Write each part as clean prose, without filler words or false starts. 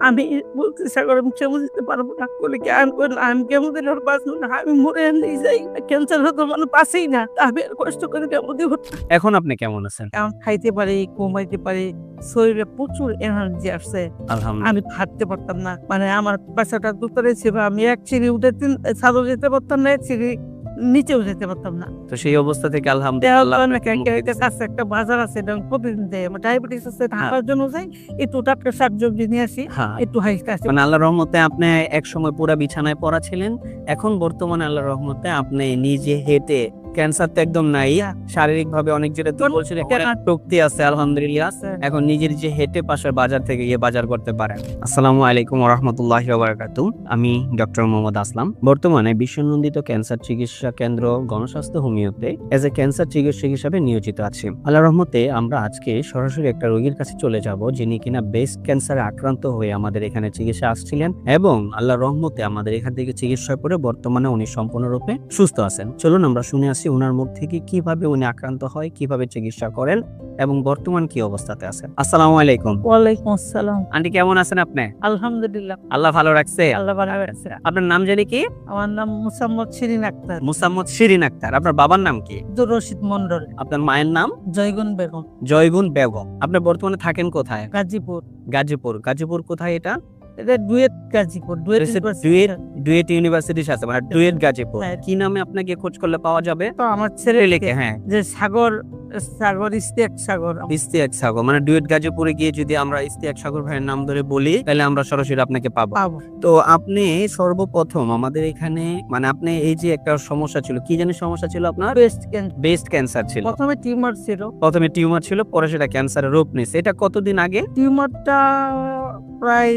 আমি বলতে সাগর আমি কেমো দিতে পারবো না বলে কি আমি বললাম আমি কেমো দিলে ওর বাঁচবো না আমি মরে নিয়ে যাই ক্যান্সার হতো মানে বাঁচেই না আমি আর কষ্ট করে কেমো দিব এখন আপনি কেমন আছেন? এখন খাইতে পারি ঘুমাইতে পারি শরীরে প্রচুর এনার্জি আসছে আলহামদুলিল্লাহ। আমি হাঁটতে পারতাম না মানে আমার বাসাটা দুতরে ছিল আমি এক সিঁড়ি উঠে ছাদও যেতে পারতাম না এক সিঁড়ি নিচেও যেতে পারতাম না তো সেই অবস্থা থেকে দেওয়া আলহামদুলিল্লাহ তো আপনাকে মুক্তি দিয়েছে। কাছে একটা বাজার আছে এবং প্রতিদিন দেয় আমার ডায়াবেটিস আছে ঢাকার জন্য যাই একটু টাটকা শাকসবজি নিয়ে আসি হ্যাঁ, একটু হাইতে আসি মানে আল্লাহর রহমতে আপনি একসময় পুরা বিছানায় পড়া ছিলেন। এখন বর্তমানে আল্লাহর রহমতে আপনি নিজে হেঁটে, ক্যান্সার তো একদম নাই, শারীরিকভাবে অনেক যেটা তুই বলছিলেন শক্তি আছে আলহামদুলিল্লাহ। এখন নিজের যে হেঁটে পাশের বাজার থেকে গিয়ে বাজার করতে পারেন। আসসালামু আলাইকুম ওয়া রাহমাতুল্লাহি ওয়া বারাকাতুহু। আমি ডক্টর মোহাম্মদ আসলাম। বর্তমানে বিশ্বনন্দিত ক্যান্সার চিকিৎসা কেন্দ্র গণস্বাস্থ্য হোমিওতে এজ এ ক্যান্সার চিকিৎসক হিসেবে নিয়োজিত আছি। আল্লাহর রহমতে আমরা আজকে সরাসরি একটা রোগীর কাছে চলে যাব যিনি কিনা ব্রেস্ট ক্যান্সারে আক্রান্ত হয়ে আমাদের এখানে চিকিৎসা আসছিলেন এবং আল্লাহর রহমতে আমাদের এখান থেকে চিকিৎসা করে বর্তমানে উনি সম্পূর্ণরূপে সুস্থ আছেন। চলুন আমরা শুনে আসি ওনার মুখ থেকে কিভাবে উনি আক্রান্ত হয়, কিভাবে চিকিৎসা করেন এবং বর্তমান কি অবস্থাতে আছেন। আসসালামু আলাইকুম। ওয়ালাইকুম আসসালাম আন্টি কেমন আছেন আপনি? আলহামদুলিল্লাহ আল্লাহ ভালো রাখছে। আল্লাহ ভালো রাখছে। আপনার নাম জানি কি? আমার নাম মুসাম্মদ শিরিন আক্তার মুসাম্মদ শিরিন আক্তার। আপনার বাবার নাম কি? আব্দুর রশিদ মন্ডল আপনার মায়ের নাম? জয়গুন বেগম জয়গুন বেগম। আপনি বর্তমানে থাকেন কোথায়? গাজীপুর গাজীপুর। গাজীপুর কোথায় এটা? এটা ডুয়েট গাজীপুর ডুয়েট ইউনিভার্সিটির সাথে, মানে ডুয়েট গাজীপুর। হ্যাঁ। কি নামে আপনাকে খোঁজ করলে পাওয়া যাবে? তো আমার ছেলে লিখে, হ্যাঁ, যে সাগর ইস্তিয়াক সাগর ইস্তিয়াক সাগর, মানে ডুয়েট গাজীপুরে গিয়ে যদি আমরা ইস্তিয়াক সাগর ভাইয়ের নাম ধরে বলি তাহলে আমরা সরাসরি আপনাকে পাবো। পাবো। তো আপনি সর্বপ্রথম আমাদের এখানে, মানে আপনি এই যে একটা সমস্যা ছিল, কি জানি সমস্যা ছিল আপনার? ব্রেস্ট ক্যান্সার ছিল। প্রথমে টিউমার ছিল, প্রথমে টিউমার ছিল, পরে সেটা ক্যান্সারের রূপ নিয়েছে। এটা কতদিন আগে? টিউমারটা প্রায়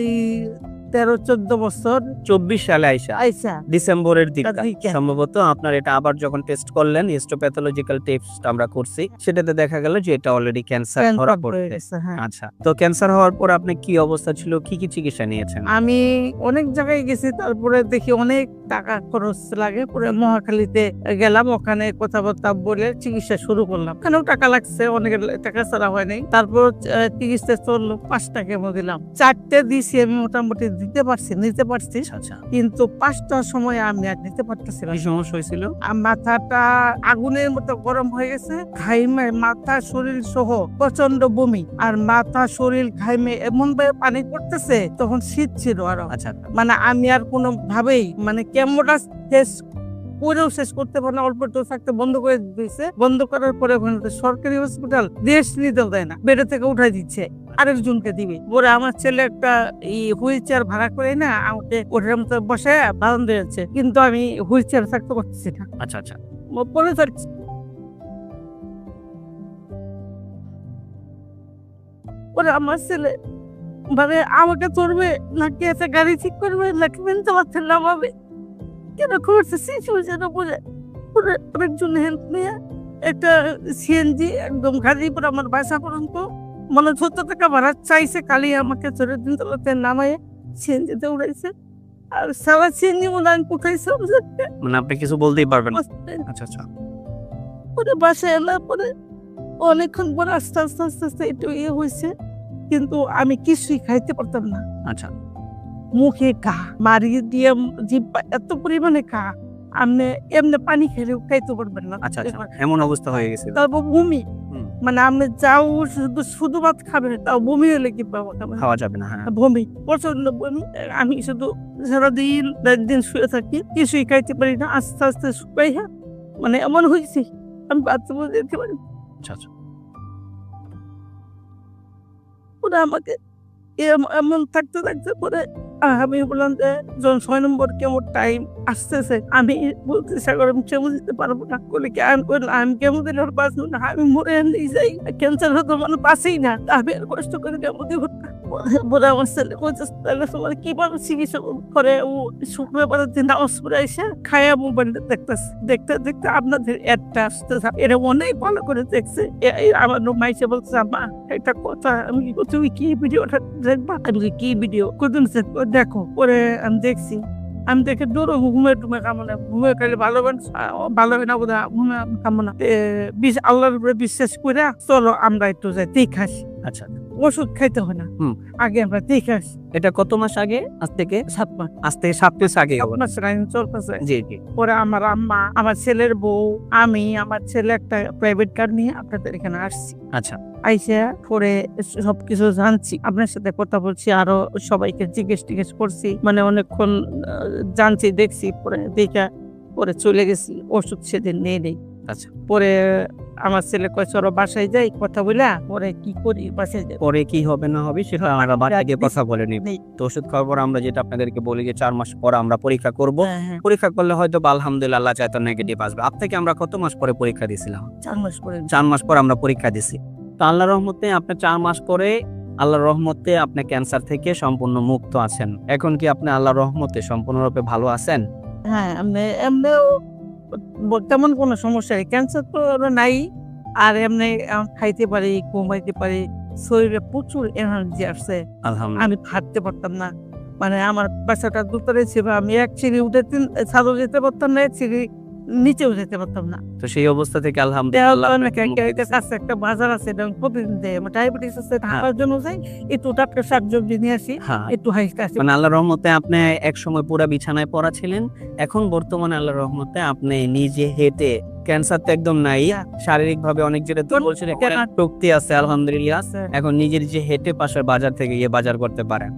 13-14 বছর 24 সালে আইসা ডিসেম্বরের দিকে দিকে। সম্ভবত আপনার এটা আবার যখন টেস্ট করলেন, হিস্টোপ্যাথোলজিক্যাল টেস্ট আমরা করছি, সেটাতে দেখা গেল যে এটা অলরেডি ক্যান্সার ধরা পড়েছে। হ্যাঁ। আচ্ছা, তো ক্যান্সার হওয়ার পর আপনি কি অবস্থা ছিল, কি কি চিকিৎসা নিয়েছেন? আমি অনেক জায়গায় গেছি, তারপরে দেখি অনেক টাকা খরচ লাগে, পরে মহাখালীতে গেলাম, ওখানে কথাবার্তা বলে চিকিৎসা শুরু করলাম। ওখানেও টাকা লাগছে, অনেক টাকা ছাড়া হয় নাই। তারপর চিকিৎসা চললো, 5টা কেমো দিলাম, 4টে দিছি আমি মোটামুটি নিতে পারছি। আচ্ছা, কিন্তু 5টার সময় আমি আর নিতে পারতেছি না। কি সমস্যা হয়েছিল? মাথাটা আগুনের মতো গরম হয়ে গেছে, ঘাইমে মাথা শরীর সহ প্রচন্ড বমি, আর মাথা শরীর ঘাইমে এমন ভাবে পানি পড়তেছে, তখন শীত ছিল আরো। আচ্ছা, মানে আমি আর কোনো ভাবেই মানে কেমোটা শেষ করতে পারে না, অল্প একটু থাকতে বন্ধ করে দিয়েছে। বন্ধ করার পরে সরকারি হসপিটাল রেস্ট নিতেও দেয় না, বেডে থেকে উঠাই দিচ্ছে, আরেকজনকে দিবে। পরে আমার ছেলে একটা হুইল চেয়ার ভাড়া করে না আমাকে ওটার মতো বসে বাঁধন দিয়েছে, কিন্তু আমি হুইল চেয়ার থাকতে পারতেছি না। আচ্ছা, আচ্ছা, পরে থাকছি, পরে আমার ছেলে মানে আমাকে ধরবে নাকি একটা গাড়ি ঠিক করবে নাকি মেনতে পারছে না ভাবে কেন করছে সিচুয়েশন বলে অনেকজন হেল্প নিয়ে একটা সিএনজি একদম গাজীপুর আমার বাসা পর্যন্ত মানে 70 টাকা ভাড়া চাইছে, খালি আমাকে চোরের দিন তলাতে নামায় সিএনজিতে উড়াইছে, আর সারা সিএনজি মনে আমি কোথাইছে মানে আপনি কিছু বলতেই পারবেন না। আচ্ছা, আচ্ছা, পরে বাসায় এলার পরে অনেকক্ষণ পরে আস্তে আস্তে আস্তে আস্তে একটু হয়েছে, কিন্তু আমি কিছুই খাইতে পারতাম না। আচ্ছা, মুখে ঘা মারিয়ে দিয়ে জিব্বা এত পরিমাণে ঘা, আপনি এমনি পানি খেলেও খাইতে পারবেন না। আচ্ছা, আচ্ছা, এমন অবস্থা হয়ে গেছে। তারপর বমি, মানে আপনি যাও শুধু ভাত খাবেন, তাও বমি হলে কি খাওয়া যাবে না। হ্যাঁ, বমি, প্রচন্ড বমি। আমি শুধু সারাদিন একদিন শুয়ে থাকি, কিছুই খাইতে পারি না, আস্তে আস্তে শুকাইয়া মানে এমন হয়েছে আমি বাথরুমে যেতে পারি। আচ্ছা, আচ্ছা, ওরা আমাকে এমন থাকতে থাকতে পরে আমি বললাম যে যখন 6 নম্বর কেমো টাইম আসতেছে, আমি বলতে সাগর আমি কেমো দিতে পারবো না বলে কি আমি বললাম আমি কেমো দিলে ওর বাঁচবো না আমি মরে নিয়ে যাই ক্যান্সার হতো মানে বাঁচেই না আমি আর কষ্ট করে কেমো দিব না। বলে আমার ছেলে বলছে তাহলে তোমার কিভাবে চিকিৎসা করে, ও শুক্রবার দিন নামাজ পড়ে এসে খায়া মোবাইলটা দেখতেছে, দেখতে দেখতে আপনাদের অ্যাডটা আসতে এটা অনেক ভালো করে দেখছে। আমার মাইসে বলছে মা একটা কথা, আমি তুমি কি ভিডিওটা দেখবা? আমি কি ভিডিও কোনদিন দেখো? পরে আমি দেখছি, আমি দেখে দৌড়ো ঘুমে কামনা ঘুমে খাইলে ভালো হয় না বোধ ঘুমে কামনা আল্লাহর উপরে বিশ্বাস করে চলো আমরা একটু যাই দেখে আসি। আচ্ছা, ওষুধ খাইতে হয় না। হুম। আগে আমরা দেখে আসি এটা কত মাস আগে? আজ থেকে 7 মাস 7 মাস আগে হবে। মাস লাইন চলতেছে। জি, জি। পরে আমার আম্মা, আমার ছেলের বউ, আমি, আমার ছেলে একটা প্রাইভেট কার নিয়ে আপনাদের এখানে আসছি। আচ্ছা, আইসা পরে সবকিছু জানছি, আপনার সাথে কথা বলছি, আরো সবাইকে জিজ্ঞেস করছি, মানে অনেকক্ষণ জানছি, দেখছি, পরে দেখা পরে চলে গেছি। ওষুধ সেদিন নেই। আচ্ছা। পরে আমার ছেলে কয় চলো বাসায় যাই, কথা বলা পরে কি করি, বাসায় যাই। পরে কি হবে না হবে সেটা আমরা বাড়িতে গিয়ে কথা বলে নিব। নেই। তো ওষুধ খাওয়ার পর আমরা যেটা আপনাদেরকে বলি যে 4 মাস পর আমরা পরীক্ষা করব। হ্যাঁ, পরীক্ষা করলে হয়তো বা আলহামদুলিল্লাহ আল্লাহ চাইতো নেগেটিভ আসবে। আপ থেকে আমরা কত মাস পরে পরীক্ষা দিয়েছিলাম? 4 মাস পরে 4 মাস পর আমরা পরীক্ষা দিছি। তো আল্লাহর রহমতে আপনি 4 মাস পরে আল্লাহর রহমতে আপনি ক্যান্সার থেকে সম্পূর্ণ মুক্ত আছেন। এখন কি আপনি আল্লাহর রহমতে সম্পূর্ণরূপে ভালো আছেন? হ্যাঁ, এমনিও তেমন কোনো সমস্যা নেই, ক্যান্সার তো নাই। আর এমনি খাইতে পারি, ঘুমাইতে পারি, শরীরে প্রচুর এনার্জি আসছে। আলহামদুলিল্লাহ। আমি হাঁটতে পারতাম না, মানে আমার বাসাটা দুতলায় ছিল, আমি এক সিঁড়ি উঠে ছাদও যেতে পারতাম না, এক সিঁড়ি নিচেও যেতে পারতাম না। তো সেই অবস্থা থেকে দেওয়া আলহামদুলিল্লাহ তো আপনাকে মুক্তি দিয়েছে। কাছে একটা বাজার আছে, এটা আমি প্রতিদিন দেয়। আমার ডায়াবেটিস আছে, ঢাকার জন্য যাই, একটু টাটকা শাকসবজি নিয়ে আসি, হ্যাঁ, একটু হাইতে আসি। মানে আল্লাহর রহমতে আপনি এক সময় পুরা বিছানায় পড়া ছিলেন, এখন বর্তমানে আল্লাহর রহমতে আপনি নিজে হেঁটে ক্যান্সার তো একদম নাই, শারীরিক ভাবে অনেক যেটা বলছিলেন শক্তি আছে আলহামদুলিল্লাহ, এখন নিজের যে হেঁটে পাশের বাজার থেকে গিয়ে বাজার করতে পারেন।